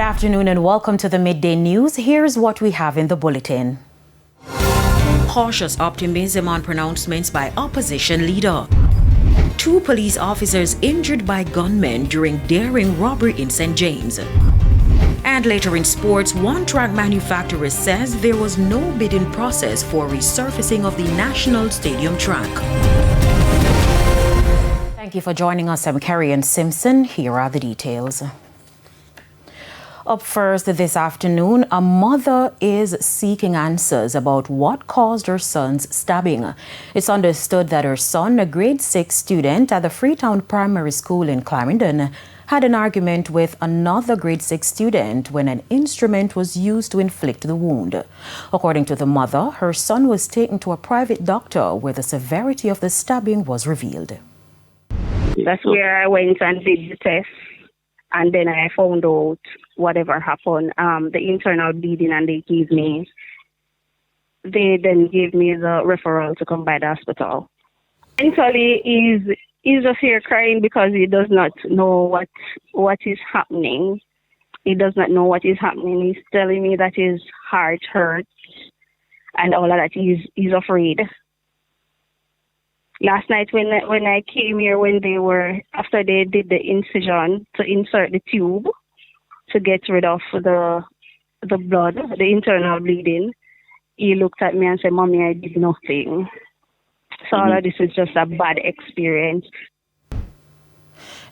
Good afternoon and welcome to the Midday News. Here's what we have in the bulletin. Cautious optimism on pronouncements by opposition leader. 2 police officers injured by gunmen during daring robbery in St. James. And later in sports, one track manufacturer says there was no bidding process for resurfacing of the National Stadium track. Thank you for joining us. I'm Carrie Simpson. Here are the details. Up first this afternoon, a mother is seeking answers about what caused her son's stabbing. It's understood that her son, a grade 6 student at the Freetown Primary School in Clarendon, had an argument with another grade 6 student when an instrument was used to inflict the wound. According to the mother, her son was taken to a private doctor where the severity of the stabbing was revealed. That's where I went and did the test. And then I found out whatever happened, the internal bleeding, and they then gave me the referral to come by the hospital. Mentally, he's just here crying because he does not know what is happening. He does not know what is happening. He's telling me that his heart hurts and all of that. He's afraid. Last night when I came here, after they did the incision to insert the tube to get rid of the blood, the internal bleeding, he looked at me and said, "Mommy, I did nothing." So all of this is just a bad experience.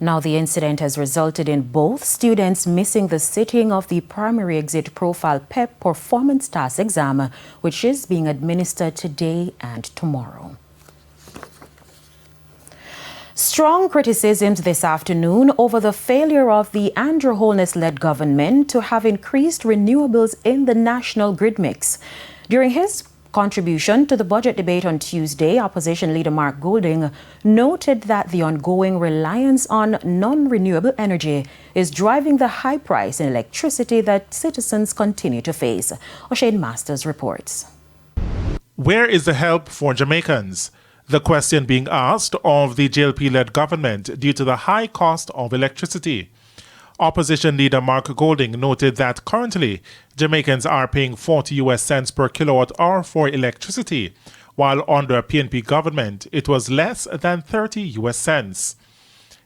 Now, the incident has resulted in both students missing the sitting of the Primary Exit Profile PEP Performance Task exam, which is being administered today and tomorrow. Strong criticisms this afternoon over the failure of the Andrew Holness-led government to have increased renewables in the national grid mix. During his contribution to the budget debate on Tuesday, opposition leader Mark Golding noted that the ongoing reliance on non-renewable energy is driving the high price in electricity that citizens continue to face. O'Shane Masters reports. Where is the help for Jamaicans? The question being asked of the JLP-led government due to the high cost of electricity. Opposition leader Mark Golding noted that currently Jamaicans are paying 40 US cents per kilowatt hour for electricity, while under a PNP government it was less than 30 US cents.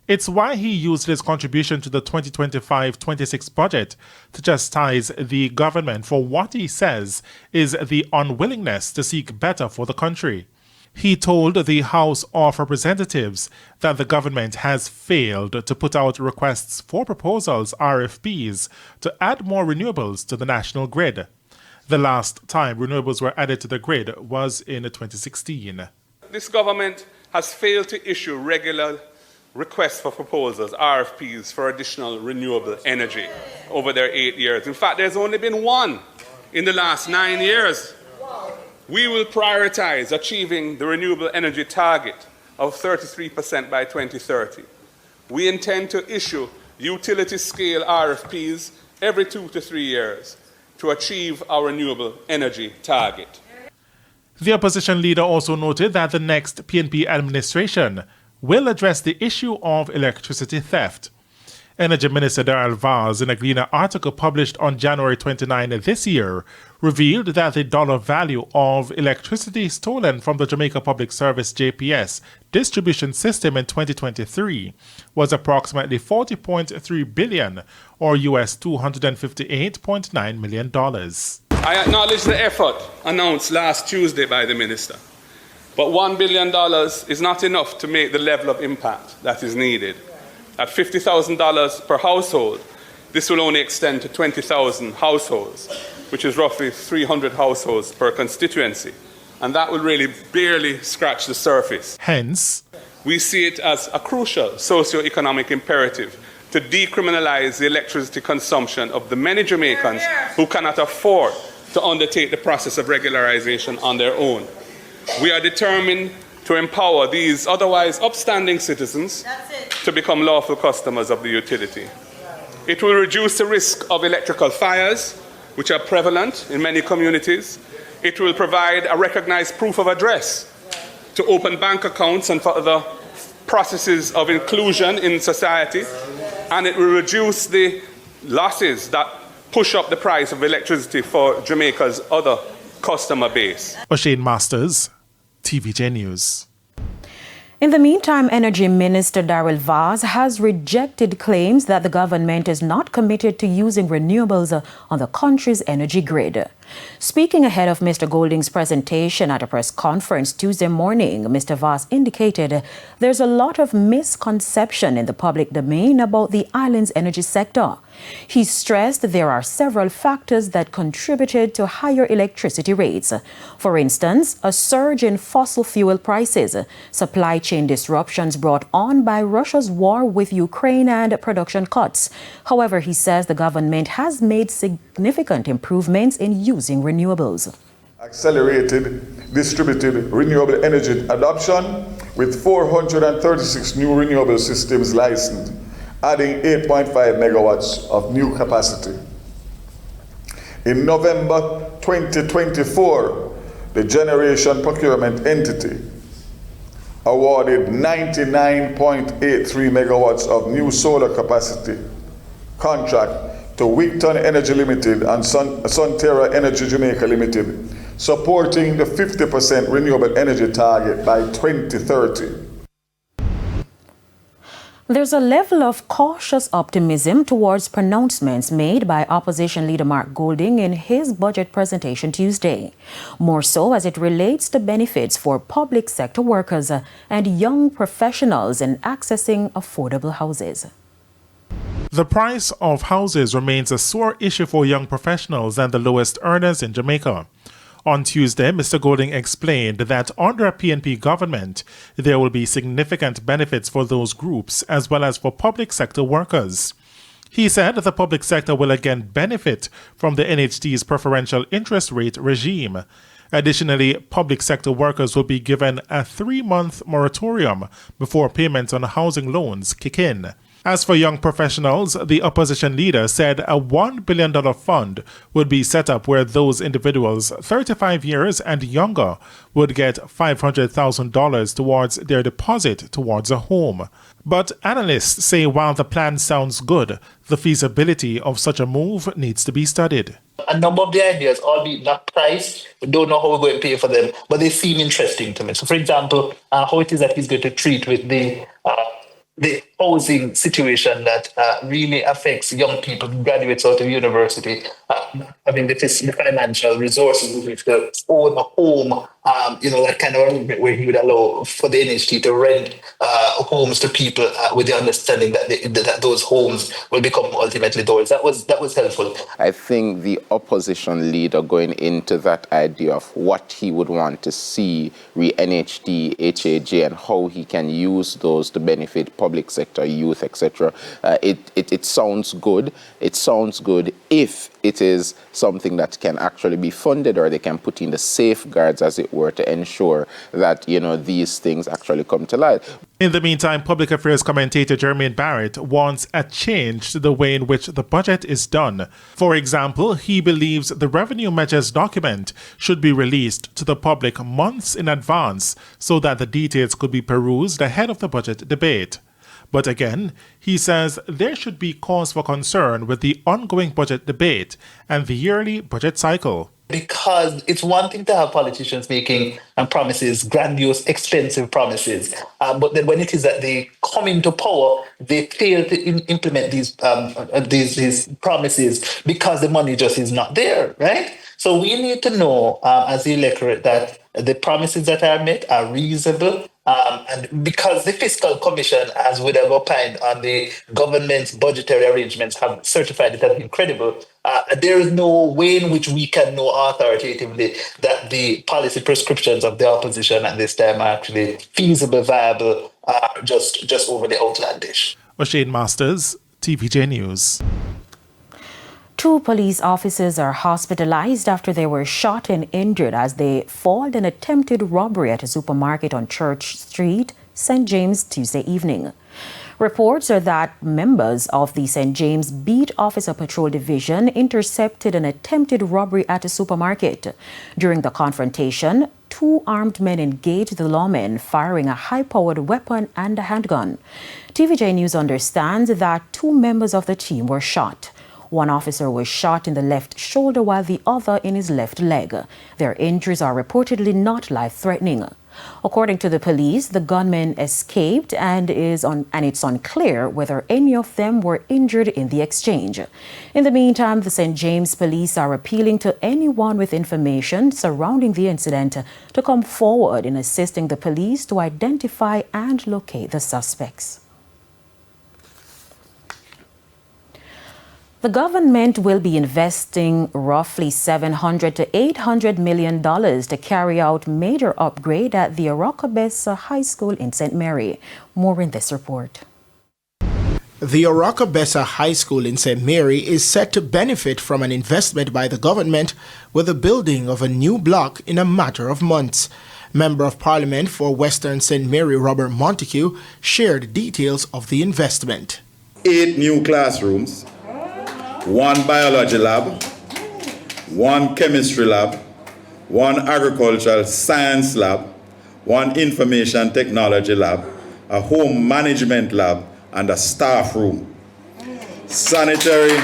It's why he used his contribution to the 2025-26 budget to chastise the government for what he says is the unwillingness to seek better for the country. He told the House of Representatives that the government has failed to put out requests for proposals, RFPs, to add more renewables to the national grid. The last time renewables were added to the grid was in 2016. This government has failed to issue regular requests for proposals, RFPs, for additional renewable energy over their 8 years. In fact, there's only been one in the last 9 years. We will prioritize achieving the renewable energy target of 33% by 2030. We intend to issue utility-scale RFPs every 2 to 3 years to achieve our renewable energy target. The opposition leader also noted that the next PNP administration will address the issue of electricity theft. Energy Minister Darrell Vaz, in a Gleaner article published on January 29 this year, revealed that the dollar value of electricity stolen from the Jamaica Public Service JPS distribution system in 2023 was approximately $40.3 billion, or US $258.9 million. I acknowledge the effort announced last Tuesday by the Minister, but $1 billion is not enough to make the level of impact that is needed. At $50,000 per household, this will only extend to 20,000 households, which is roughly 300 households per constituency. And that will really barely scratch the surface. Hence, we see it as a crucial socio-economic imperative to decriminalize the electricity consumption of the many Jamaicans who cannot afford to undertake the process of regularization on their own. We are determined to empower these otherwise upstanding citizens to become lawful customers of the utility. It will reduce the risk of electrical fires, which are prevalent in many communities. It will provide a recognized proof of address to open bank accounts and for other processes of inclusion in society. And it will reduce the losses that push up the price of electricity for Jamaica's other customer base. O'Shane Masters, TVJ News. In the meantime, Energy Minister Darrell Vaz has rejected claims that the government is not committed to using renewables on the country's energy grid. Speaking ahead of Mr. Golding's presentation at a press conference Tuesday morning, Mr. Vaz indicated there's a lot of misconception in the public domain about the island's energy sector. He stressed there are several factors that contributed to higher electricity rates. For instance, a surge in fossil fuel prices, supply chain disruptions brought on by Russia's war with Ukraine, and production cuts. However, he says the government has made significant improvements in using renewables. Accelerated distributed renewable energy adoption with 436 new renewable systems licensed, adding 8.5 megawatts of new capacity. In November 2024, the generation procurement entity awarded 99.83 megawatts of new solar capacity contract to Wigton Energy Limited and Sunterra Energy Jamaica Limited, supporting the 50% renewable energy target by 2030. There's a level of cautious optimism towards pronouncements made by opposition leader Mark Golding in his budget presentation Tuesday, more so as it relates to benefits for public sector workers and young professionals in accessing affordable houses. The price of houses remains a sore issue for young professionals and the lowest earners in Jamaica. On Tuesday, Mr. Golding explained that under a PNP government, there will be significant benefits for those groups as well as for public sector workers. He said the public sector will again benefit from the NHT's preferential interest rate regime. Additionally, public sector workers will be given a 3-month moratorium before payments on housing loans kick in. As for young professionals, the opposition leader said a $1 billion fund would be set up where those individuals 35 years and younger would get $500,000 towards their deposit towards a home. But analysts say while the plan sounds good, the feasibility of such a move needs to be studied. A number of the ideas, albeit not priced, we don't know how we're going to pay for them, but they seem interesting to me. So, for example, how it is that he's going to treat with the housing situation that really affects young people who graduates out of university, having the financial resources to own a home, that kind of arrangement where he would allow for the NHT to rent homes to people with the understanding that those homes will become ultimately theirs. That was helpful. I think the opposition leader going into that idea of what he would want to see re-NHT, HAJ, and how he can use those to benefit public sector, youth, etc. It sounds good. It sounds good if it is something that can actually be funded, or they can put in the safeguards, as it were, to ensure that these things actually come to light. In the meantime, public affairs commentator Jermaine Barrett wants a change to the way in which the budget is done. For example, he believes the revenue measures document should be released to the public months in advance so that the details could be perused ahead of the budget debate. But again, he says there should be cause for concern with the ongoing budget debate and the yearly budget cycle. Because it's one thing to have politicians making promises, grandiose, expensive promises, but then when it is that they come into power, they fail to implement these promises because the money just is not there, right? So we need to know, as the electorate, that the promises that are made are reasonable. And because the Fiscal Commission, as would have opined on the government's budgetary arrangements, have certified it as incredible, there is no way in which we can know authoritatively that the policy prescriptions of the opposition at this time are actually feasible, viable, just overly outlandish. O'Shane Masters, TVJ News. 2 police officers are hospitalized after they were shot and injured as they foiled an attempted robbery at a supermarket on Church Street, St. James, Tuesday evening. Reports are that members of the St. James Beat Officer Patrol Division intercepted an attempted robbery at a supermarket. During the confrontation, 2 armed men engaged the lawmen, firing a high-powered weapon and a handgun. TVJ News understands that 2 members of the team were shot. One officer was shot in the left shoulder while the other in his left leg. Their injuries are reportedly not life-threatening. According to the police, the gunmen escaped and it's unclear whether any of them were injured in the exchange. In the meantime, the St. James police are appealing to anyone with information surrounding the incident to come forward in assisting the police to identify and locate the suspects. The government will be investing roughly $700 to $800 million to carry out major upgrade at the Oracabessa High School in St. Mary. More in this report. The Oracabessa High School in St. Mary is set to benefit from an investment by the government with the building of a new block in a matter of months. Member of Parliament for Western St. Mary, Robert Montague, shared details of the investment. 8 new classrooms, 1 biology lab, 1 chemistry lab, 1 agricultural science lab, 1 information technology lab, a home management lab, and a staff room. Sanitary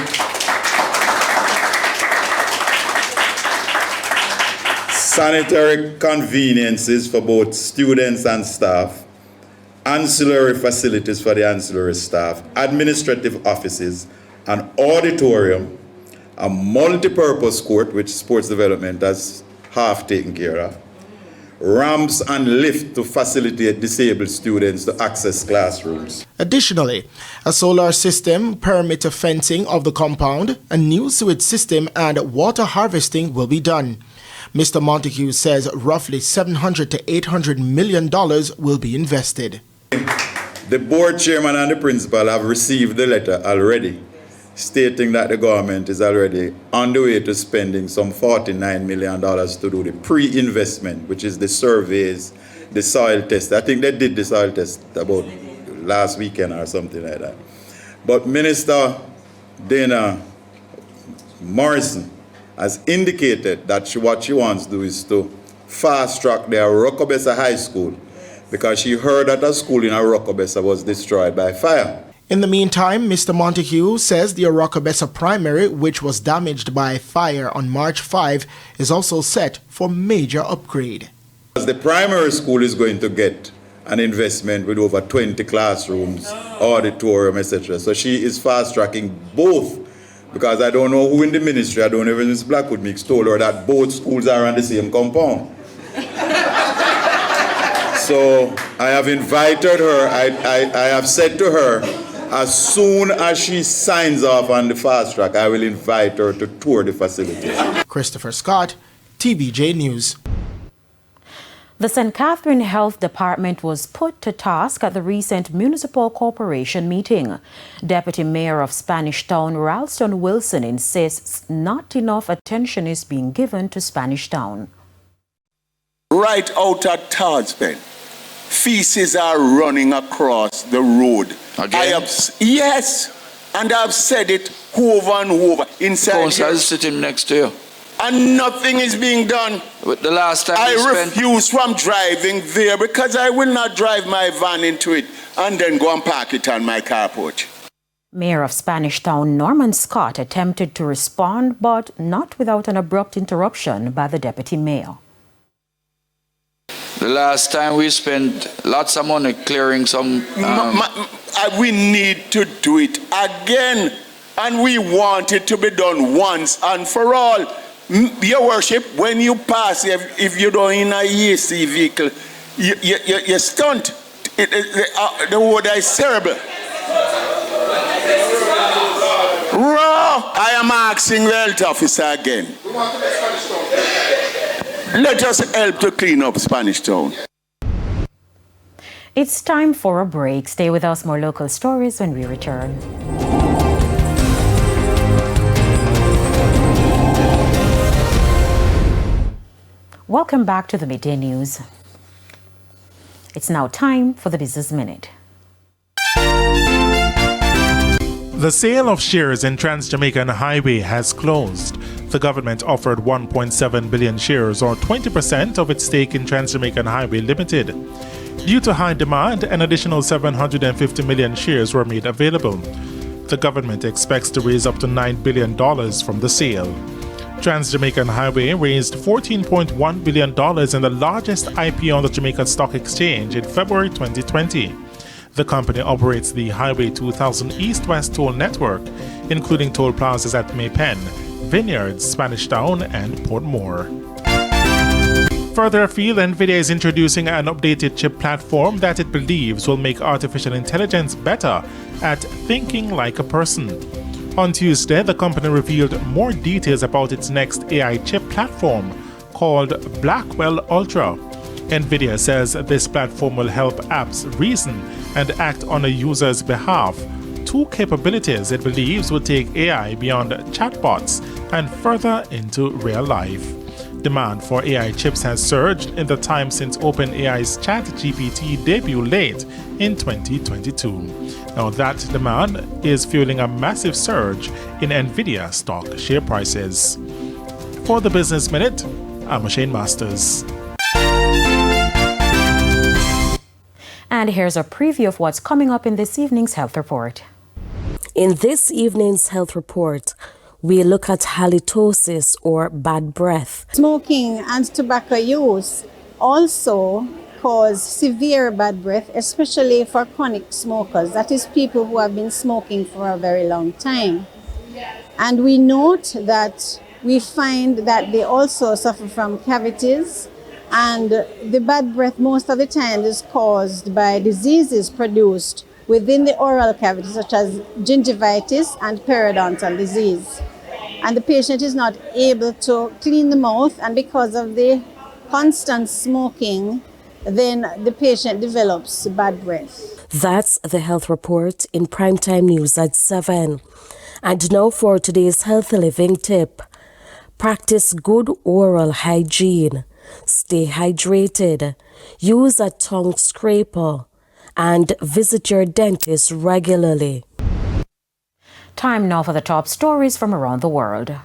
conveniences for both students and staff, ancillary facilities for the ancillary staff, administrative offices, an auditorium, a multi-purpose court, which sports development has half taken care of, ramps and lift to facilitate disabled students to access classrooms. Additionally, a solar system, perimeter fencing of the compound, a new sewage system, and water harvesting will be done. Mr. Montague says roughly $700 to $800 million will be invested. The board chairman and the principal have received the letter already, stating that the government is already on the way to spending some $49 million to do the pre-investment, which is the surveys, the soil test. I think they did the soil test about last weekend or something like that. But Minister Dana Morrison has indicated that what she wants to do is to fast-track the Oracabessa High School because she heard that a school in Oracabessa was destroyed by fire. In the meantime, Mr. Montague says the Oracabessa primary, which was damaged by fire on March 5, is also set for major upgrade. The primary school is going to get an investment with over 20 classrooms, auditorium, etc. So she is fast-tracking both, because I don't know who in the ministry, I don't know if Ms. Blackwood Mix told her that both schools are on the same compound. So I have invited her, I have said to her, as soon as she signs off on the fast track, I will invite her to tour the facility. Christopher Scott, TVJ News. The St. Catherine Health Department was put to task at the recent Municipal Corporation meeting. Deputy Mayor of Spanish Town, Ralston Wilson, insists not enough attention is being given to Spanish Town. Right out at Tardspen, feces are running across the road. Again? Yes, and I've said it over and over. Inside Council is sitting next to you. And nothing is being done. But the last time I refuse from driving there because I will not drive my van into it and then go and park it on my carport. Mayor of Spanish Town, Norman Scott, attempted to respond, but not without an abrupt interruption by the deputy mayor. The last time we spent lots of money clearing some... we need to do it again. And we want it to be done once and for all. Your worship, when you pass, if you're in a AC vehicle, you stunt. The word is terrible. Raw, I am asking the health officer again. Let us help to clean up Spanish Town. It's time for a break. Stay with us, more local stories when we return. Welcome back to the Midday News. It's now time for the Business Minute. The sale of shares in Trans-Jamaican Highway has closed. The government offered 1.7 billion shares, or 20% of its stake in Trans-Jamaican Highway Limited. Due to high demand, an additional 750 million shares were made available. The government expects to raise up to $9 billion from the sale. Trans-Jamaican Highway raised $14.1 billion in the largest IPO on the Jamaica Stock Exchange in February 2020. The company operates the Highway 2000 East-West toll network, including toll plazas at Maypen, Vineyards, Spanish Town, and Portmore. Further afield, NVIDIA is introducing an updated chip platform that it believes will make artificial intelligence better at thinking like a person. On Tuesday, the company revealed more details about its next AI chip platform called Blackwell Ultra. NVIDIA says this platform will help apps reason and act on a user's behalf, two capabilities it believes will take AI beyond chatbots and further into real life. Demand for AI chips has surged in the time since OpenAI's ChatGPT debut late in 2022. Now that demand is fueling a massive surge in NVIDIA stock share prices. For the Business Minute, I'm Shane Masters. And here's a preview of what's coming up in this evening's health report. In this evening's health report, we look at halitosis or bad breath. Smoking and tobacco use also cause severe bad breath, especially for chronic smokers. That is people who have been smoking for a very long time. And we note that we find that they also suffer from cavities, and the bad breath most of the time is caused by diseases produced within the oral cavity, such as gingivitis and periodontal disease. And the patient is not able to clean the mouth, and because of the constant smoking, then the patient develops bad breath. That's the health report in Primetime News at 7. And now for today's healthy living tip. Practice good oral hygiene. Stay hydrated. Use a tongue scraper. And visit your dentist regularly. Time now for the top stories from around the world.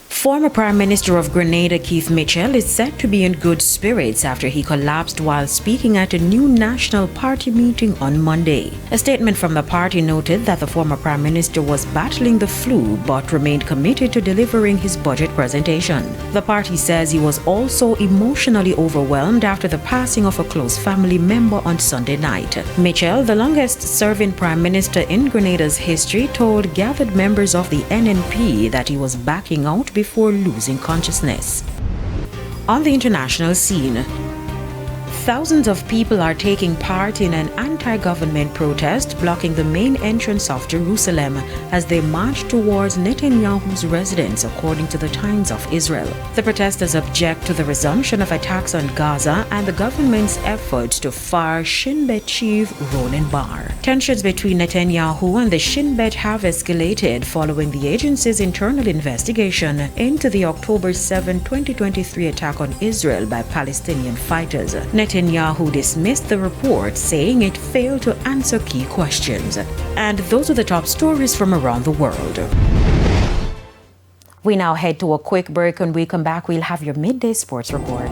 Former Prime Minister of Grenada, Keith Mitchell, is said to be in good spirits after he collapsed while speaking at a new National Party meeting on Monday. A statement from the party noted that the former Prime Minister was battling the flu but remained committed to delivering his budget presentation. The party says he was also emotionally overwhelmed after the passing of a close family member on Sunday night. Mitchell, the longest-serving Prime Minister in Grenada's history, told gathered members of the NNP that he was backing out before losing consciousness. On the international scene, thousands of people are taking part in an anti-government protest blocking the main entrance of Jerusalem as they march towards Netanyahu's residence, according to the Times of Israel. The protesters object to the resumption of attacks on Gaza and the government's efforts to fire Shin Bet chief Ronen Bar. Tensions between Netanyahu and the Shin Bet have escalated following the agency's internal investigation into the October 7, 2023 attack on Israel by Palestinian fighters. Netanyahu dismissed the report, saying it failed to answer key questions. And those are the top stories from around the world. We now head to a quick break. When we come back, we'll have your midday sports report.